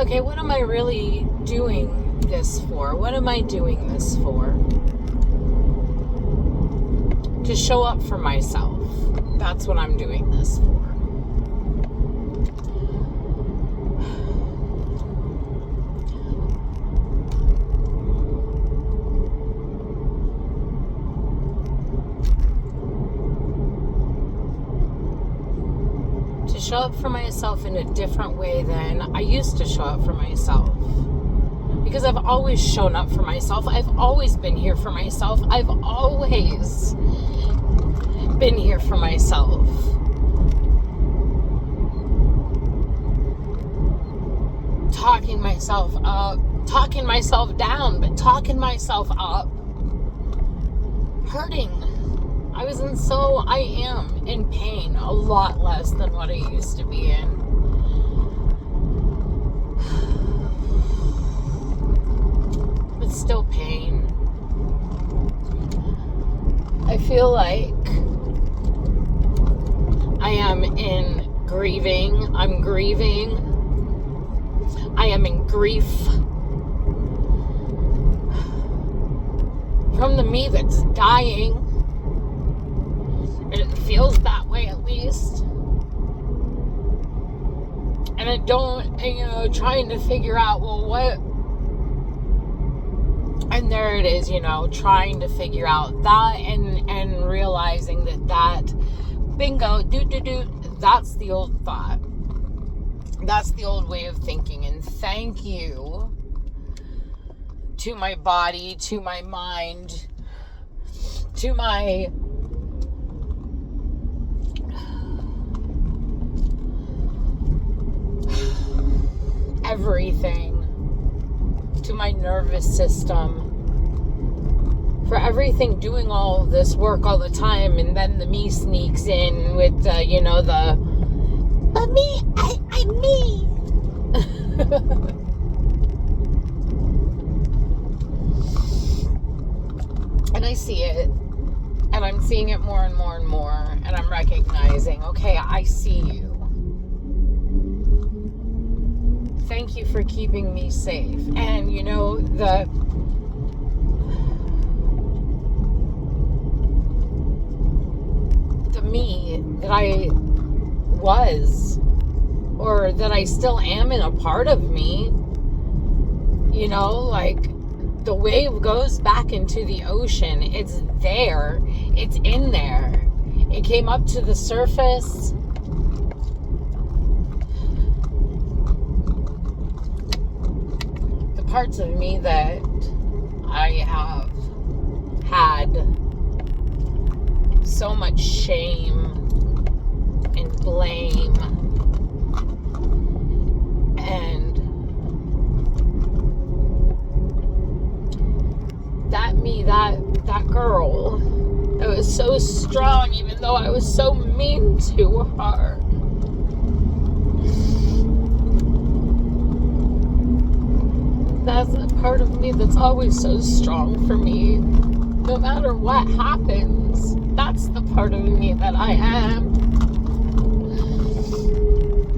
okay, what am I really doing this for? What am I doing this for? To show up for myself. That's what I'm doing this for. To show up for myself in a different way than I used to show up for myself. Because I've always shown up for myself. I've always been here for myself. I've always been here for myself. Talking myself up, talking myself down, but talking myself up. Hurting. I am in pain a lot less than what I used to be in. But still pain. I feel like I am in grieving. I'm grieving. I am in grief from the me that's dying. And it feels that way, at least. And I don't, trying to figure out, well, what? And there it is, trying to figure out that and realizing that bingo, that's the old thought. That's the old way of thinking. And thank you to my body, to my mind, to my everything, to my nervous system, for everything doing all of this work all the time, and then the me sneaks in with but me, I'm me. And I see it, and I'm seeing it more and more and more, and I'm recognizing, okay, I see you. Thank you for keeping me safe. And the me that I was, or that I still am in a part of me, the wave goes back into the ocean. It's there. It's in there. It came up to the surface. The parts of me that I have had so much shame and blame and that girl that was so strong, even though I was so mean to her. That's a part of me that's always so strong for me. No matter what happens, that's the part of me that I am.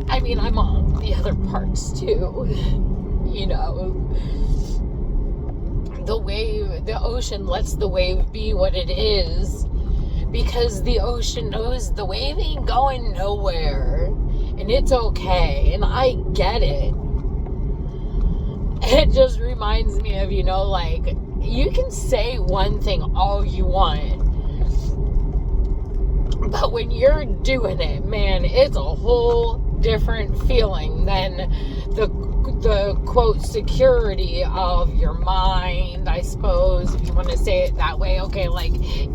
I mean, I'm all the other parts too. The ocean lets the wave be what it is, because the ocean knows the wave ain't going nowhere, and it's okay, and I get it. It just reminds me of, you can say one thing all you want, but when you're doing it, man, it's a whole different feeling than the quote security of your mind, I suppose, if you want to say it that way. Okay,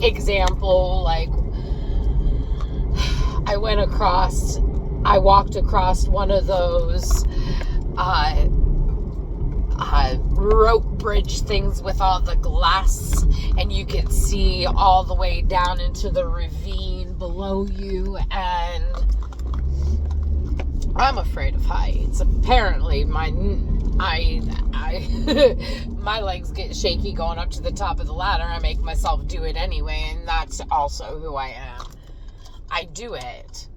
example, I walked across one of those rope bridge things with all the glass, and you could see all the way down into the ravine below you, and I'm afraid of heights. Apparently, my legs get shaky going up to the top of the ladder. I make myself do it anyway, and that's also who I am. I do it.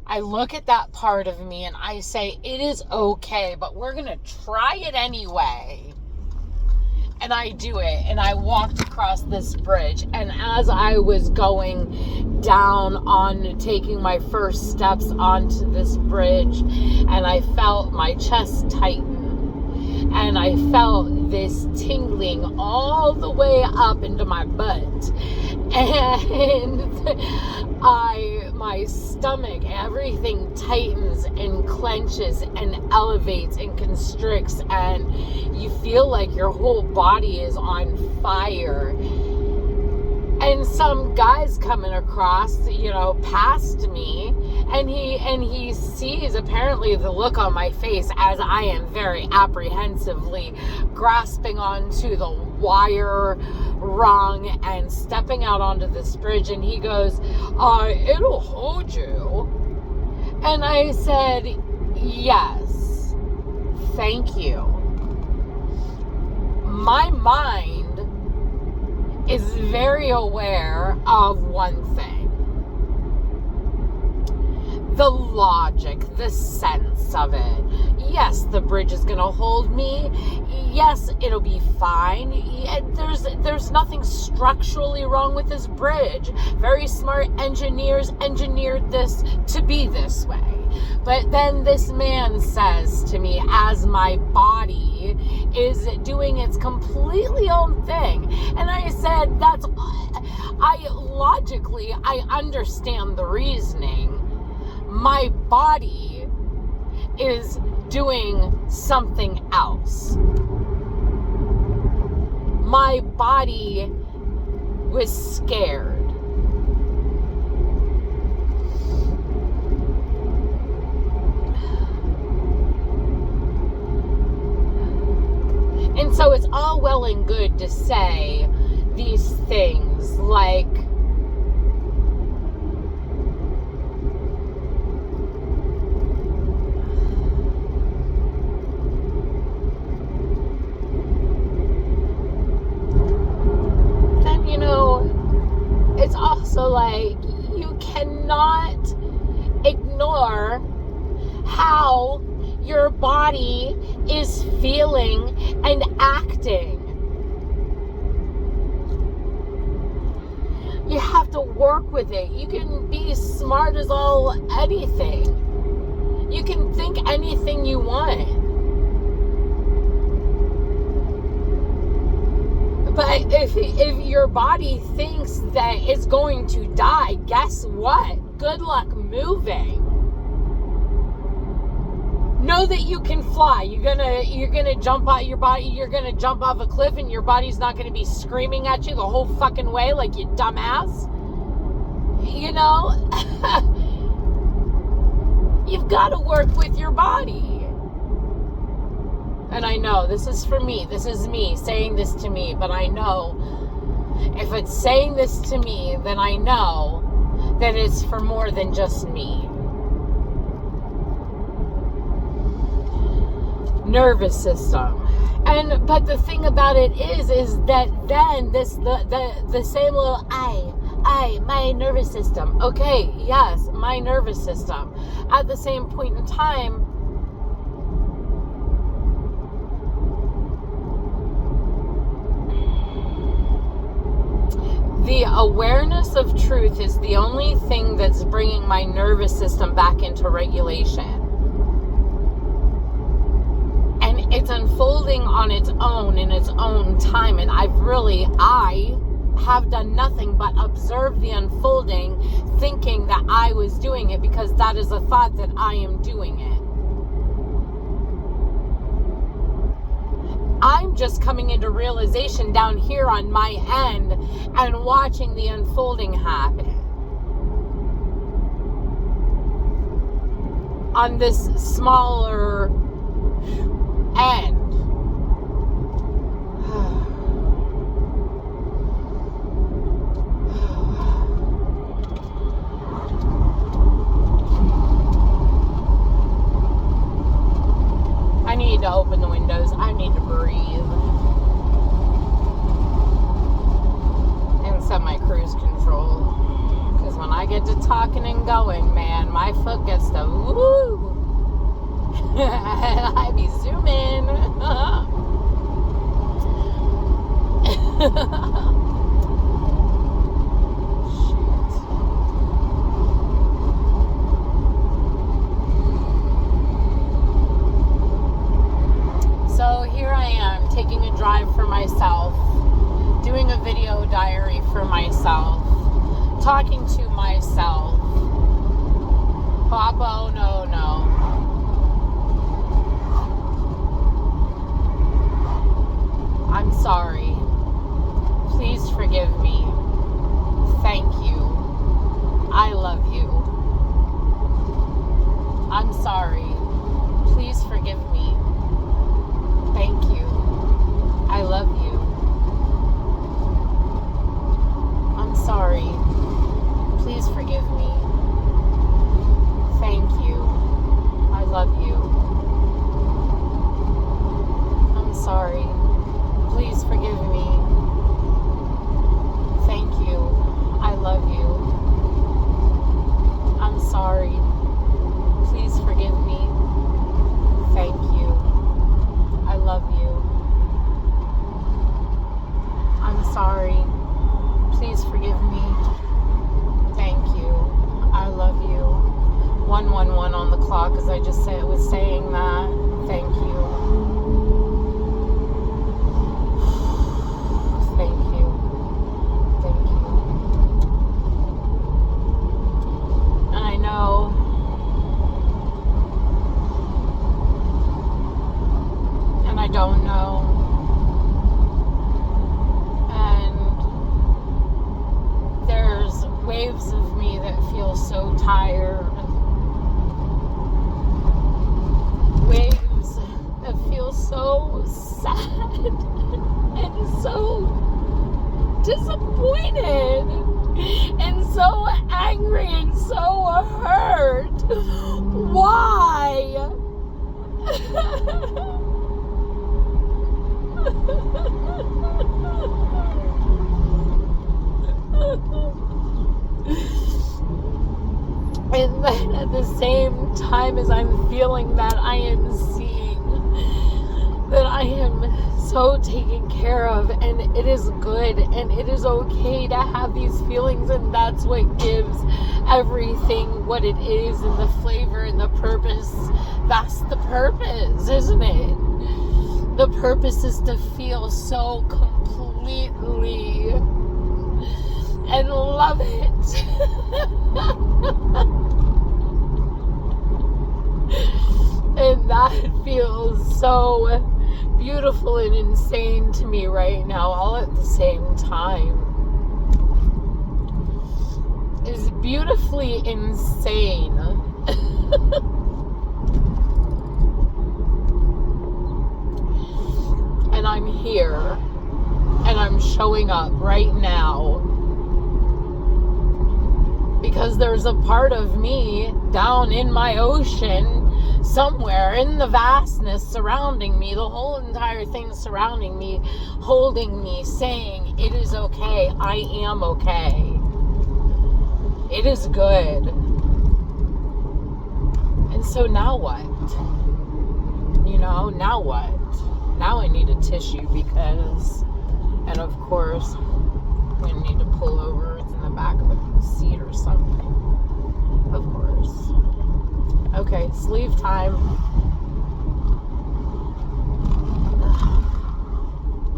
I look at that part of me and I say, it is okay, but we're going to try it anyway. And I do it, and I walked across this bridge, and as I was going down on taking my first steps onto this bridge, and I felt my chest tighten, and I felt this tingling all the way up into my butt, and my stomach, everything tightens and clenches and elevates and constricts, and you feel like your whole body is on fire. And some guy's coming across, past me, and he sees apparently the look on my face as I am very apprehensively grasping onto the wire rung and stepping out onto this bridge, and he goes, it'll hold you. And I said, yes, thank you. My mind is very aware of one thing. The logic, the sense of it. Yes, the bridge is going to hold me. Yes, it'll be fine. There's nothing structurally wrong with this bridge. Very smart engineers engineered this to be this way. But then this man says to me, as my body is doing its completely own thing. And I said, I understand the reasoning. My body is doing something else. My body was scared. And so it's all well and good to say these things like, it's also like, you cannot ignore how your body is feeling and acting. You have to work with it. You can be smart as all anything. You can think anything you want. But if your body thinks that it's going to die, guess what? Good luck moving. Know that you can fly. You're gonna jump out your body. You're gonna jump off a cliff, and your body's not gonna be screaming at you the whole fucking way like you dumbass. You've got to work with your body. And I know this is for me. This is me saying this to me. But I know if it's saying this to me, then I know that it's for more than just me. Nervous system. But the thing about it is that then the same little my nervous system. Okay, yes, my nervous system. At the same point in time, the awareness of truth is the only thing that's bringing my nervous system back into regulation. And it's unfolding on its own in its own time. And I have done nothing but observe the unfolding, thinking that I was doing it because that is a thought that I am doing it. I'm just coming into realization down here on my end and watching the unfolding happen. On this smaller end. I need to open the windows. I need to breathe. And set my cruise control. Because when I get to talking and going, man, my foot gets to woo. I be zooming. So here I am taking a drive for myself, doing a video diary for myself, talking to myself. Papa, no. I'm sorry. Please forgive me. Thank you. I love you. I'm sorry. Please forgive me. Thank you. I love you. I'm sorry. Please forgive me. Thank you. I love you. I'm sorry. Please forgive me. Thank you. I love you. I'm sorry. Please forgive me. Thank you. I love you. I'm sorry. Please forgive me. Thank you. I love you. 111 on the clock, as I just was saying that. Thank you. Thank you. Thank you. And I know and I don't know. And there's waves of me that feel so tired. Waves that feel so sad and so disappointed and so angry and so hurt. Why? And then at the same time as I'm feeling that, I am seeing that I am so taken care of, and it is good, and it is okay to have these feelings, and that's what gives everything what it is, and the flavor and the purpose. That's the purpose, isn't it? The purpose is to feel so completely and love it. And that feels so beautiful and insane to me right now, all at the same time. It's beautifully insane. And I'm here, and I'm showing up right now because there's a part of me down in my ocean somewhere in the vastness surrounding me, the whole entire thing surrounding me, holding me, saying, it is okay, I am okay, it is good. And so now what? Now what? Now I need a tissue because, and of course, I'm going to need to pull over. It's in the back of a seat or something. Of course. Okay, sleeve time.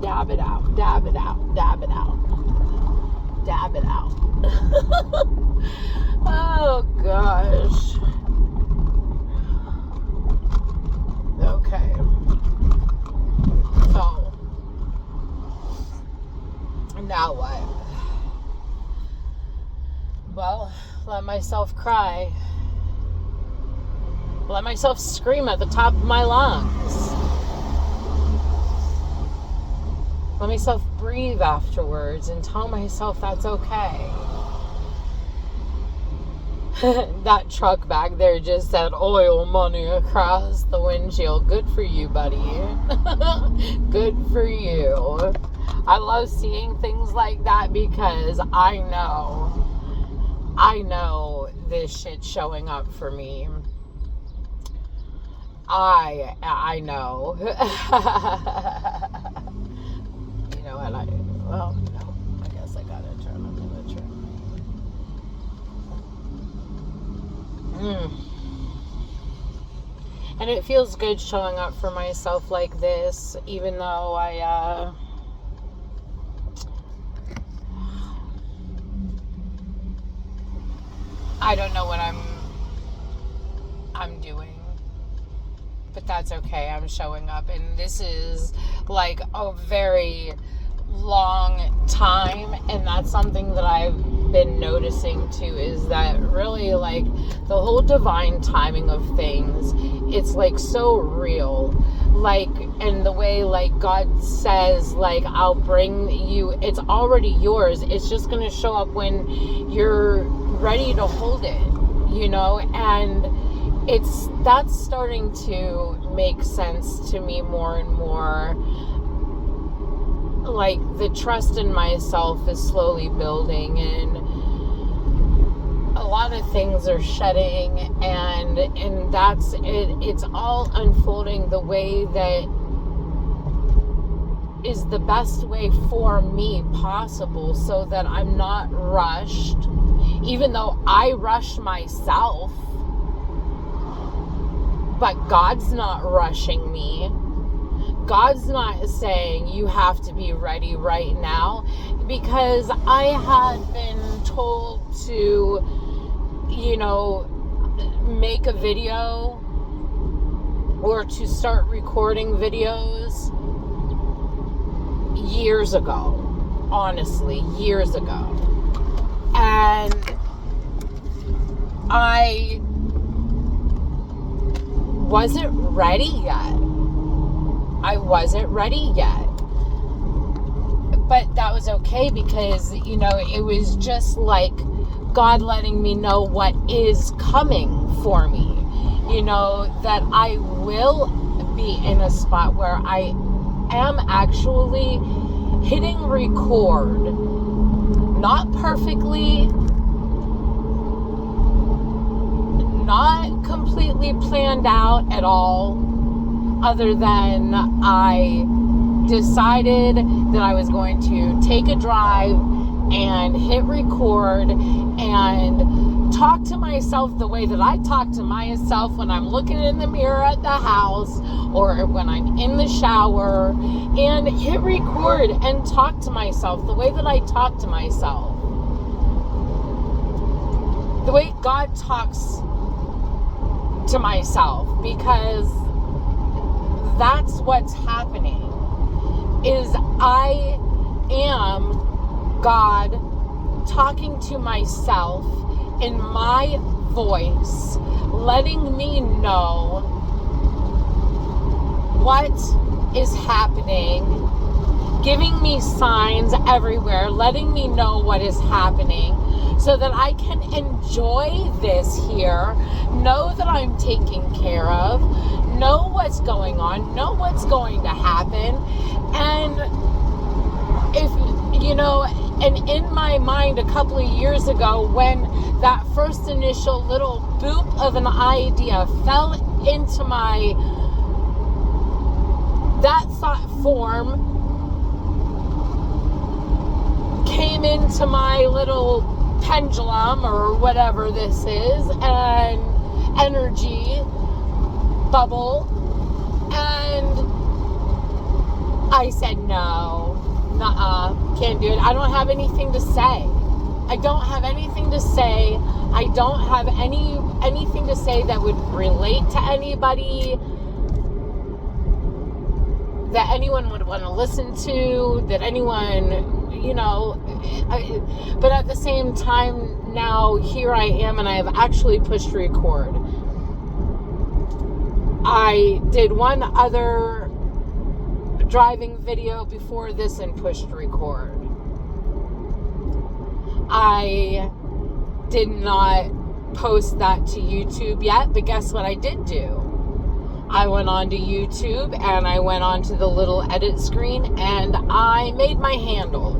Dab it out, dab it out, dab it out. Dab it out. Oh, gosh. Okay. So, now what? Well, let myself cry. Let myself scream at the top of my lungs. Let myself breathe afterwards and tell myself that's okay. That truck back there just said oil money across the windshield. Good for you, buddy. Good for you. I love seeing things like that because I know I know this shit's showing up for me. I know. You know what? No, I guess I gotta turn on the trim. And it feels good showing up for myself like this, even though I don't know what I'm doing. But that's okay. I'm showing up, and this is like a very long time, and that's something that I've been noticing too, is that really like the whole divine timing of things, it's like so real, like, and the way like God says, like, I'll bring you, it's already yours, it's just gonna show up when you're ready to hold it, you know. And that's starting to make sense to me more and more. Like, the trust in myself is slowly building, and a lot of things are shedding, and that's it. It's all unfolding the way that is the best way for me possible, so that I'm not rushed, even though I rush myself. But God's not rushing me. God's not saying you have to be ready right now, because I had been told to, you know, make a video or to start recording videos years ago. Honestly, years ago. And I wasn't ready yet. I wasn't ready yet. But that was okay, because, you know, it was just like God letting me know what is coming for me. You know, that I will be in a spot where I am actually hitting record. Not perfectly, not completely planned out at all, other than I decided that I was going to take a drive and hit record and talk to myself the way that I talk to myself when I'm looking in the mirror at the house or when I'm in the shower, and hit record and talk to myself the way that I talk to myself, the way God talks to myself, because that's what's happening, is I am God talking to myself in my voice, letting me know what is happening, giving me signs everywhere, letting me know what is happening, so that I can enjoy this here, know that I'm taken care of, know what's going on, know what's going to happen. And if, you know, and in my mind a couple of years ago, when that first initial little boop of an idea fell into that thought form came into my little pendulum or whatever this is, and energy bubble, and I said no, can't do it. I don't have anything to say. I don't have anything to say. I don't have anything to say that would relate to anybody, that anyone would want to listen to, that anyone, you know. But at the same time, now here I am, and I have actually pushed record. I did one other driving video before this and pushed record. I did not post that to YouTube yet, but guess what I did do? I went on to YouTube, and I went on to the little edit screen, and I made my handle.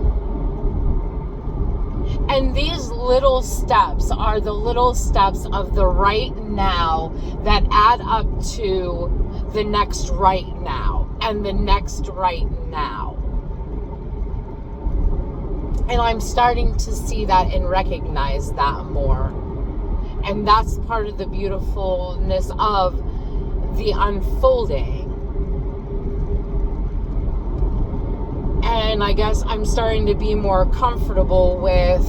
And these little steps are the little steps of the right now that add up to the next right now and the next right now. And I'm starting to see that and recognize that more. And that's part of the beautifulness of the unfolding. And I guess I'm starting to be more comfortable with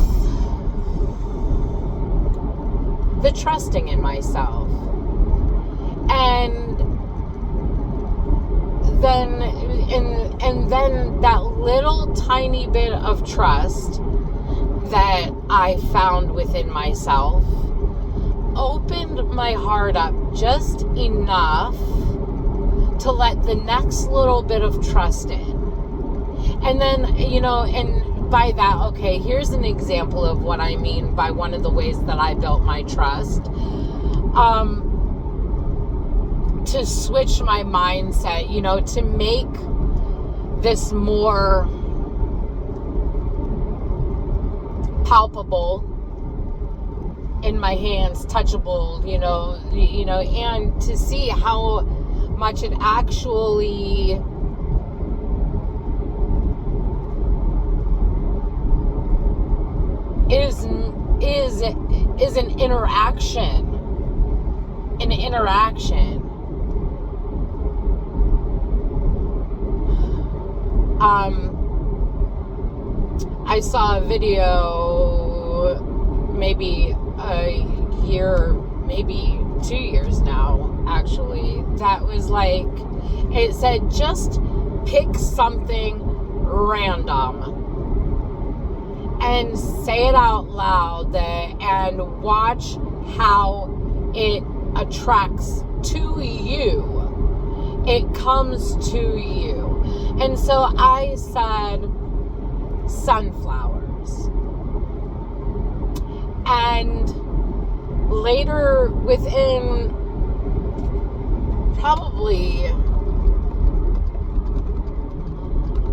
the trusting in myself. And then that little tiny bit of trust that I found within myself opened my heart up just enough to let the next little bit of trust in. And then, and by that, okay, here's an example of what I mean by one of the ways that I built my trust. To switch my mindset, to make this more palpable in my hands, touchable, and to see how much it actually is an interaction. I saw a video maybe a year, maybe 2 years now, actually, that was like, it said, just pick something random and say it out loud and watch how it attracts to you. It comes to you. And so I said sunflowers. And later, within probably,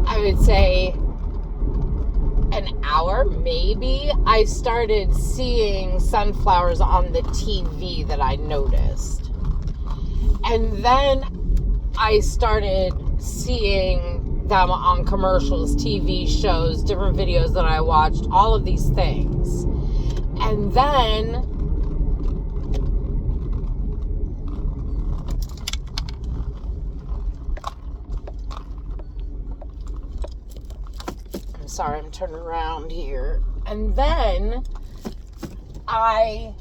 I would say, an hour, maybe, I started seeing sunflowers on the TV that I noticed. And then I started seeing them on commercials, TV shows, different videos that I watched, all of these things. And then I'm turning around here. And then I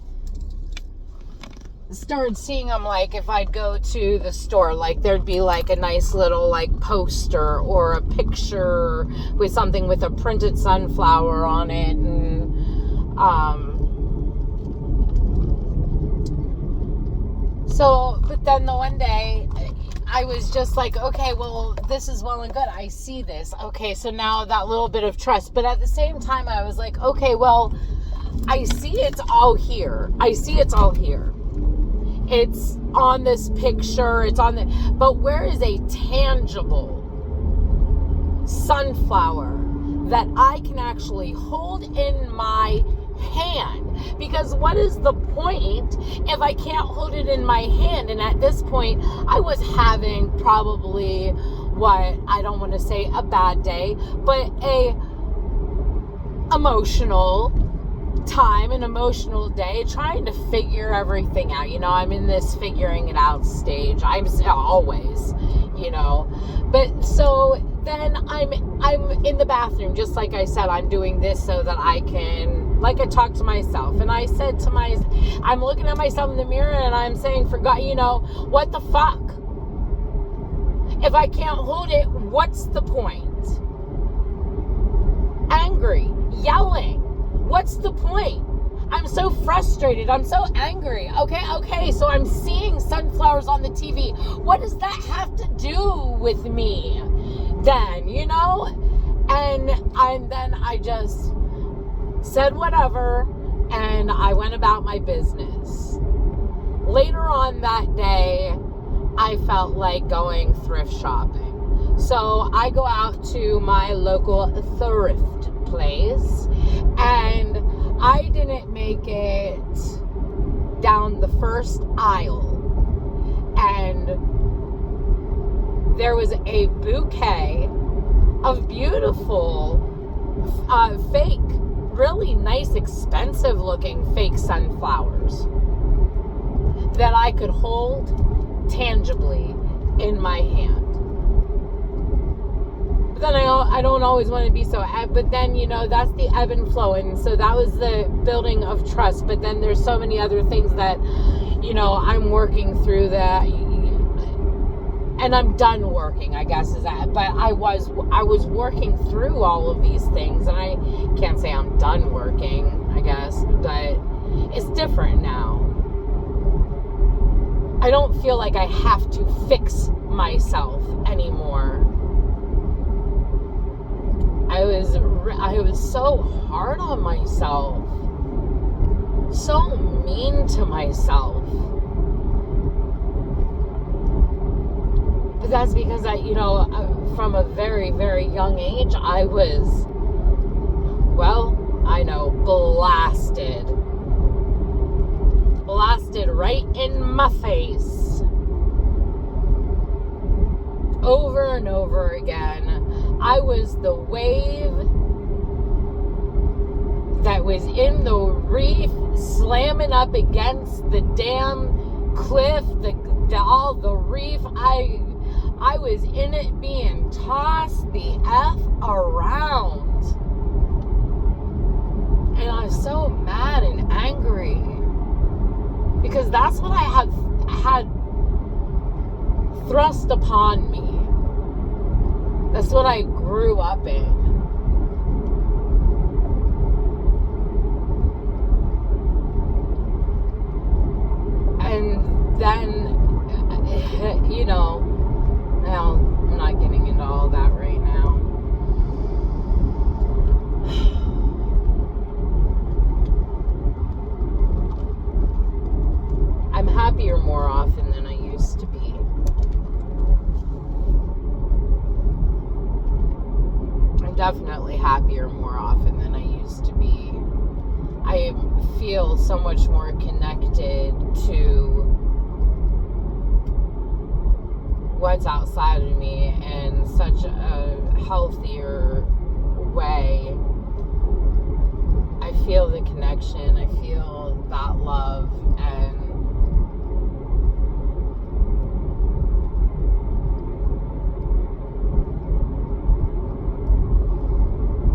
started seeing them, like, if I'd go to the store, like, there'd be like a nice little like poster or a picture with something with a printed sunflower on it. And but then the one day I was just like, okay, well, this is well and good. I see this. Okay, so now that little bit of trust. But at the same time, I was like, okay, well, I see it's all here. It's on this picture. But where is a tangible sunflower that I can actually hold in my hand? Because what is the point if I can't hold it in my hand? And at this point, I was having probably what, I don't want to say a bad day, but a emotional time, an emotional day, trying to figure everything out. I'm in this figuring it out stage. I'm always, but so then I'm in the bathroom, just like I said, I'm doing this so that I can, like, I talked to myself, and I said to I'm looking at myself in the mirror, and I'm saying, what the fuck? If I can't hold it, what's the point? Angry, yelling, what's the point? I'm so frustrated. I'm so angry. Okay, so I'm seeing sunflowers on the TV. What does that have to do with me then, And then I just said whatever, and I went about my business. Later on that day, I felt like going thrift shopping. So I go out to my local thrift place, and I didn't make it down the first aisle, and there was a bouquet of beautiful fake, really nice, expensive looking fake sunflowers that I could hold tangibly in my hand. But then I don't always want to be so, but then, that's the ebb and flow. And so that was the building of trust. But then there's so many other things that, I'm working through that, and I'm done working, I guess is that. But I was working through all of these things, and I can't say I'm done working, I guess, but it's different now. I don't feel like I have to fix myself anymore. I was so hard on myself, so mean to myself. But that's because from a very, very young age, I was, blasted right in my face over and over again. I was the wave that was in the reef, slamming up against the damn cliff, all the reef. I was in it, being tossed the F around. And I was so mad and angry, because that's what I had thrust upon me. That's what I grew up in. And then, well, I'm not getting into all that right now. I'm happier more often than I used to be. I'm definitely happier more often than I used to be. I feel so much more connected to what's outside of me in such a healthier way. I feel the connection, I feel that love, and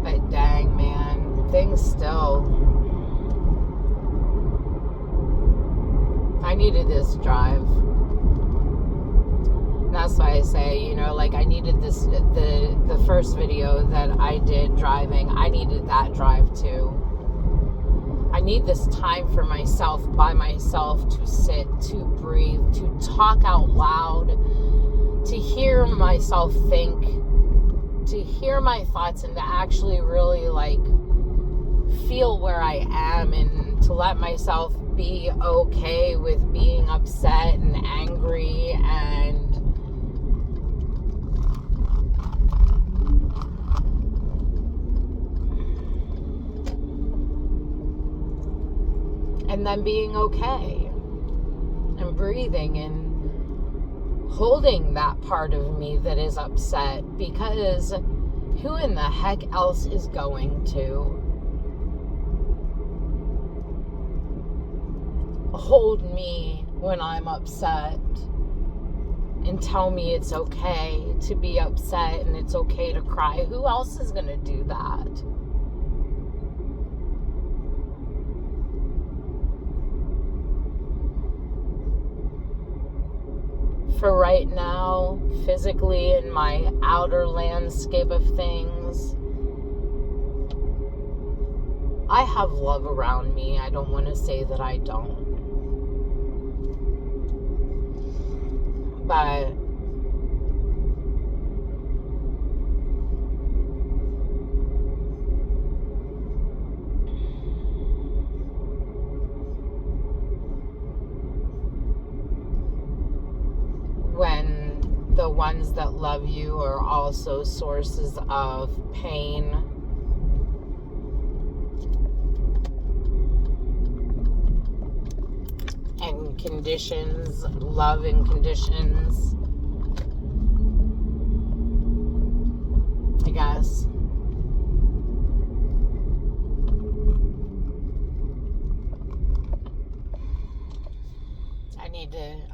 but dang, man, things still, I needed this drive. That's why I say, I needed this, the first video that I did driving, I needed that drive too. I need this time for myself, by myself, to sit, to breathe, to talk out loud, to hear myself think, to hear my thoughts, and to actually really feel where I am, and to let myself be okay with being upset and angry, and then being okay and breathing and holding that part of me that is upset, because who in the heck else is going to hold me when I'm upset and tell me it's okay to be upset and it's okay to cry? Who else is going to do that? For right now, physically, in my outer landscape of things, I have love around me. I don't want to say that I don't. But when the ones that love you are also sources of pain conditions, love and conditions, I guess.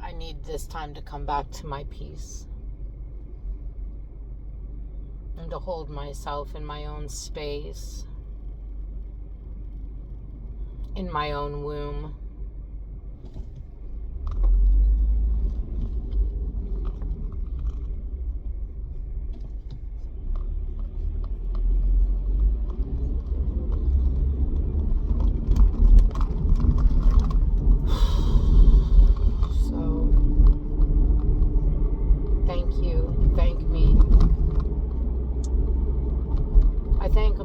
I need this time to come back to my peace and to hold myself in my own space, in my own womb.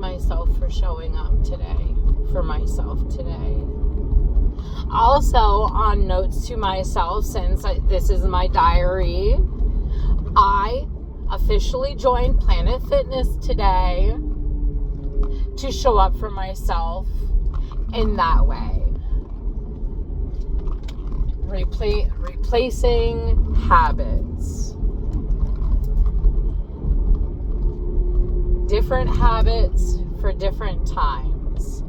Myself for showing up today, for myself today. Also, on notes to myself, since this is my diary, I officially joined Planet Fitness today to show up for myself in that way. Replacing habits. Different habits for different times.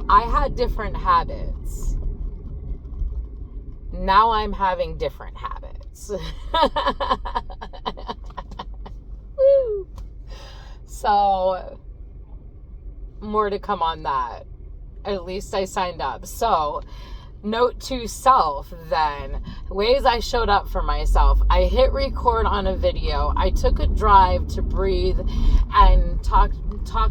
I had different habits. Now I'm having different habits. Woo. So, more to come on that. At least I signed up. So, note to self then, ways I showed up for myself. I hit record on a video. I took a drive to breathe and talk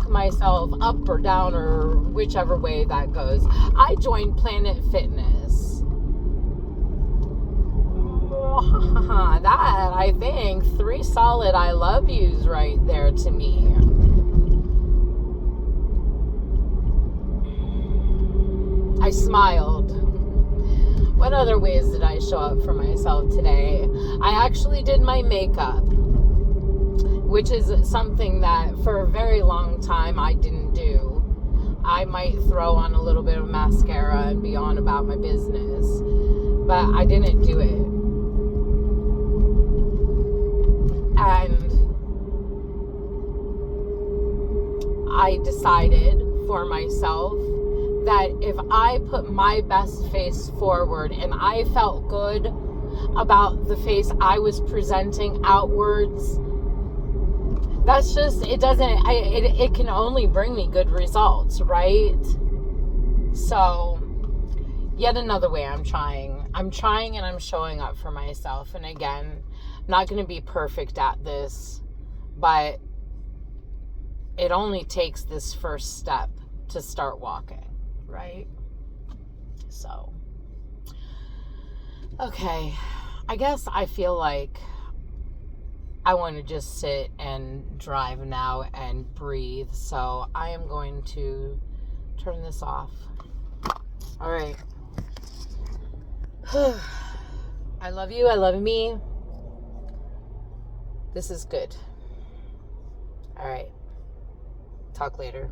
myself up or down, or whichever way that goes. I joined Planet Fitness. That, I think, 3 solid I love yous right there to me. I smiled. What other ways did I show up for myself today? I actually did my makeup, which is something that for a very long time I didn't do. I might throw on a little bit of mascara and be on about my business, but I didn't do it. And I decided for myself that if I put my best face forward and I felt good about the face I was presenting outwards, that's just, it can only bring me good results, right? So, yet another way I'm trying and I'm showing up for myself. And again, I'm not going to be perfect at this, but it only takes this first step to start walking, right? So, okay, I guess I feel like I want to just sit and drive now and breathe. So I am going to turn this off. All right. I love you. I love me. This is good. All right. Talk later.